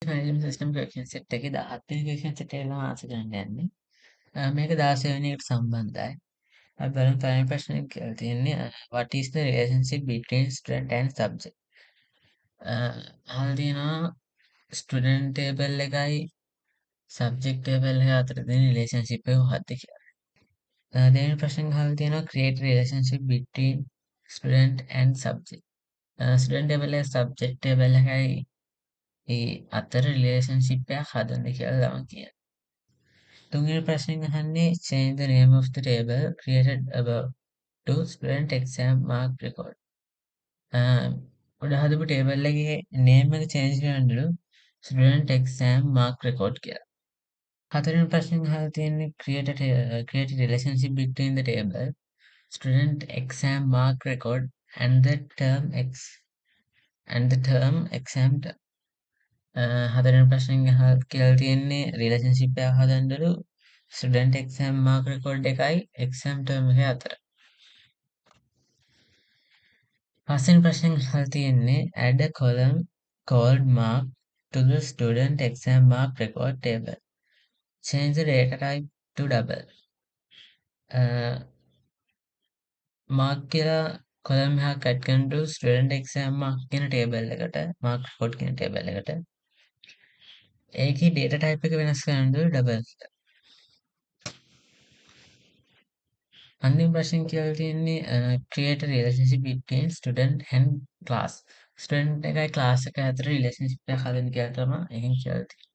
Management system question set එකේ 17 වෙනි question set එක තමයි ආන්සර් කරන්න යන්නේ. මේක 16 වෙනි එකට සම්බන්ධයි. අපි බලමු පළවෙනි ප්‍රශ්නේ කියලා තියෙන්නේ what is the relationship between student and subject? අහලා තියෙනවා student table එකයි subject table එක අතර තියෙන relationship එක මොකක්ද කියලා. දෙවෙනි ප්‍රශ්නේ අහලා තියෙනවා create a relationship between student and subject. student table එක subject table එකයි ඒ අතර රිලේෂන්ෂිප් එකක් හදන්න කියලා තමයි කියන්නේ. තුන්වෙනි ප්‍රශ්නේ අහන්නේ change the name of the table created above to student exam mark record. උඩ හදපු table එකේ name එක change කරන්නලු student exam mark record කියලා. හතරවෙනි ප්‍රශ්නේ අහලා තියෙන්නේ create a relationship between the table student exam mark record and the term exam term. හතරවෙනි ප්‍රශ්නෙන් කියලා තියෙන්නේ රිලේෂන්ෂිප් එකක් හදන්නලු ස්ටුඩන්ට් එක්සෑම් මාක් රෙකෝඩ් එකයි එක්සෑම් ටර්ම් එක අතර. පස්වෙනි ප්‍රශ්නෙන් අහලා තියෙන්නේ add a column called mark to the student exam mark record table. Change the data type to double. Mark කියලා කොලම් එකක් ඇඩ් කරන්නලු ස්ටුඩන්ට් එක්සෑම් මාක් කියන ටේබල් එකට මාක් රෙකෝඩ් කියන ටේබල් එකට. ඒකේ data type එක වෙනස් කරන්නලු double. අන්තිම ප්‍රශ්නේ කියලා තියෙන්නේ create a relationship between student and class. Student එකයි ක්ලාස් එක අතර රිලේෂන්ෂිප් එකක් හදන්න කියලා තමයි එකෙන් කියලා තියෙන්නේ.